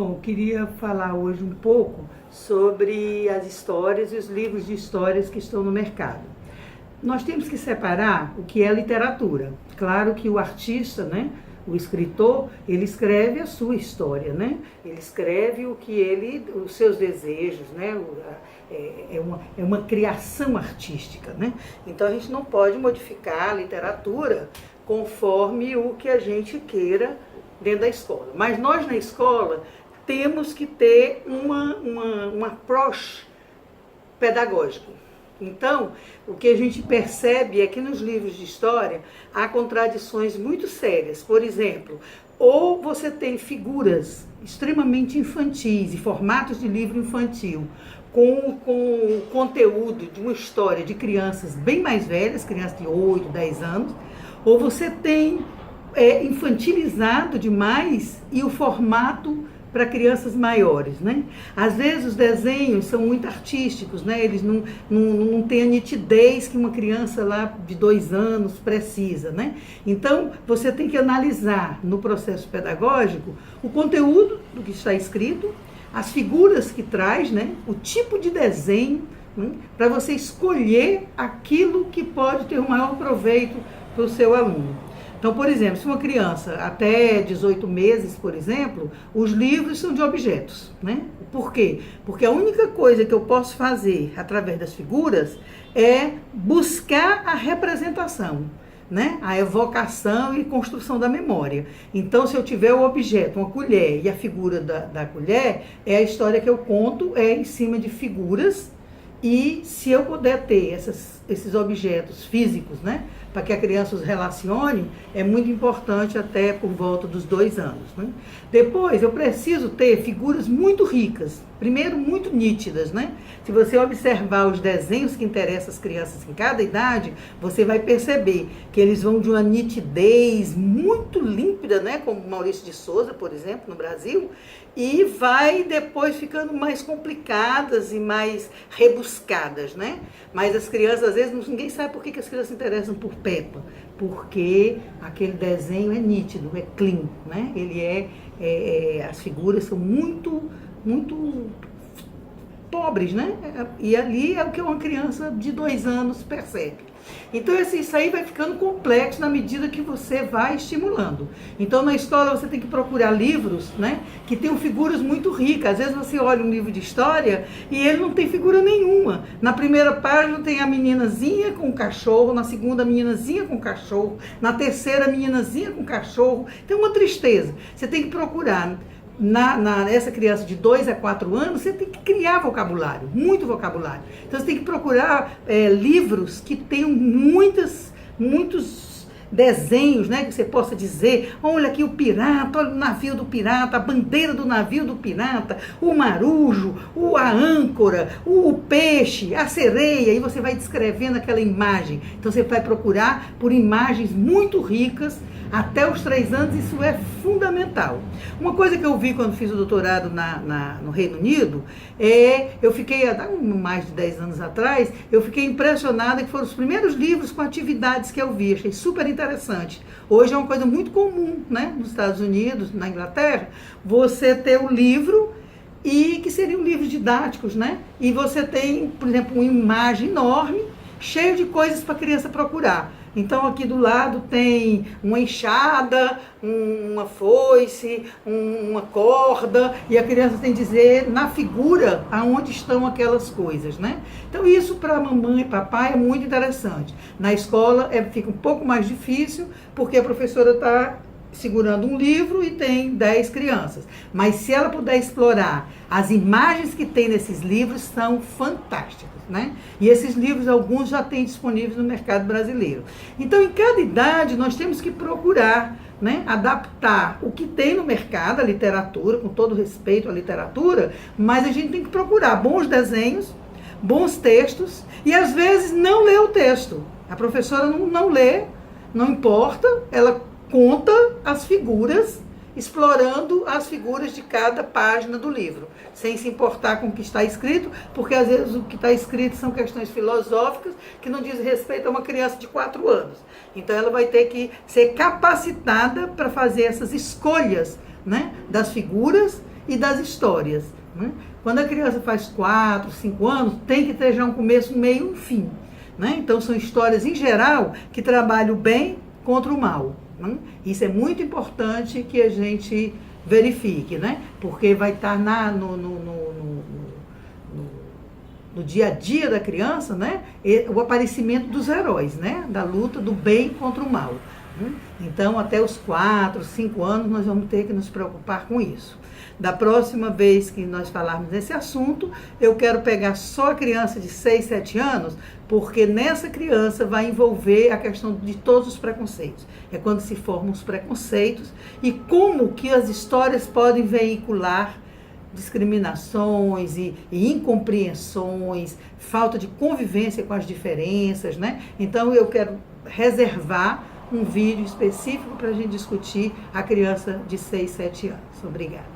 Bom, eu queria falar hoje um pouco sobre as histórias e os livros de histórias que estão no mercado. Nós temos que separar o que é literatura. Claro que o artista, né, o escritor, ele escreve a sua história, né? Ele escreve os seus desejos, né? É uma criação artística, né? Então a gente não pode modificar a literatura conforme o que a gente queira dentro da escola. Mas nós na escola temos que ter um approach pedagógico. Então, o que a gente percebe é que nos livros de história há contradições muito sérias. Por exemplo, ou você tem extremamente infantis e formatos de livro infantil com o conteúdo de uma história de crianças bem mais velhas, crianças de 8, 10 anos, ou você tem infantilizado demais e o formato para crianças maiores, né? Às vezes os desenhos são muito artísticos, né? Eles não têm a nitidez que uma criança lá de 2 anos precisa, né? Então, você tem que analisar no processo pedagógico o conteúdo do que está escrito, as figuras que traz, né? O tipo de desenho, né? Para você escolher aquilo que pode ter o maior proveito para o seu aluno. Então, por exemplo, se uma criança até 18 meses, por exemplo, os livros são de objetos, né? Por quê? Porque a única coisa que eu posso fazer através das figuras é buscar a representação, né? A evocação e construção da memória. Então, se eu tiver o objeto, uma colher, e a figura da colher, é a história que eu conto, é em cima de figuras. E se eu puder ter esses objetos físicos, né, para que a criança os relacione, é muito importante até por volta dos 2 anos. Né? Depois, eu preciso ter figuras muito ricas, primeiro muito nítidas. Né? Se você observar os desenhos que interessam as crianças em cada idade, você vai perceber que eles vão de uma nitidez muito límpida, né, como Maurício de Souza, por exemplo, no Brasil, e vai depois ficando mais complicadas e mais rebuscadas, né? Mas as crianças, às vezes, ninguém sabe por que as crianças se interessam por Peppa, porque aquele desenho é nítido, é clean, né? As figuras são muito pobres, né? E ali é o que uma criança de 2 anos percebe. Então, isso aí vai ficando complexo na medida que você vai estimulando. Então, na escola, você tem que procurar livros, né, que tenham figuras muito ricas. Às vezes, você olha um livro de história e ele não tem figura nenhuma. Na primeira página tem a meninazinha com o cachorro, na segunda, a meninazinha com o cachorro, na terceira, a meninazinha com o cachorro. Tem uma tristeza. Você tem que procurar. Essa criança de 2 a 4 anos, você tem que criar vocabulário, muito vocabulário. Então você tem que procurar livros que tenham muitos desenhos, né, que você possa dizer, olha aqui o pirata, olha o navio do pirata, a bandeira do navio do pirata, o marujo, a âncora, o peixe, a sereia, e você vai descrevendo aquela imagem. Então você vai procurar por imagens muito ricas. Até os 3 anos, isso é fundamental. Uma coisa que eu vi quando fiz o doutorado no Reino Unido, eu fiquei, há mais de 10 anos atrás, eu fiquei impressionada que foram os primeiros livros com atividades que eu vi, achei super interessante. Hoje é uma coisa muito comum, né, nos Estados Unidos, na Inglaterra, você ter um livro e que seriam livros didáticos, né? E você tem, por exemplo, uma imagem enorme, cheia de coisas para a criança procurar. Então, aqui do lado tem uma enxada, uma foice, uma corda, e a criança tem que dizer na figura aonde estão aquelas coisas, né? Então, isso para mamãe e papai é muito interessante. Na escola fica um pouco mais difícil, porque a professora está segurando um livro e tem 10 crianças. Mas se ela puder explorar, as imagens que tem nesses livros são fantásticas, né? E esses livros, alguns já têm disponíveis no mercado brasileiro. Então, em cada idade, nós temos que procurar, né, adaptar o que tem no mercado, a literatura, com todo respeito à literatura, mas a gente tem que procurar bons desenhos, bons textos, e às vezes não ler o texto. A professora não lê, não importa, ela conta as figuras, explorando as figuras de cada página do livro, sem se importar com o que está escrito, porque às vezes o que está escrito são questões filosóficas que não diz respeito a uma criança de 4 anos. Então ela vai ter que ser capacitada para fazer essas escolhas, né, das figuras e das histórias, né? Quando a criança faz 4, 5 anos, tem que ter já um começo, um meio e um fim, né? Então são histórias em geral que trabalham o bem contra o mal, né? Isso é muito importante que a gente verifique, né? Porque vai estar no dia a dia da criança, né? O aparecimento dos heróis, né? Da luta do bem contra o mal. Então, até os 4, 5 anos, nós vamos ter que nos preocupar com isso. Da próxima vez que nós falarmos desse assunto, eu quero pegar só a criança de 6, 7 anos, porque nessa criança vai envolver a questão de todos os preconceitos. É quando se formam os preconceitos e como que as histórias podem veicular discriminações e incompreensões, falta de convivência com as diferenças, né? Então, eu quero reservar um vídeo específico para a gente discutir a criança de 6, 7 anos. Obrigada.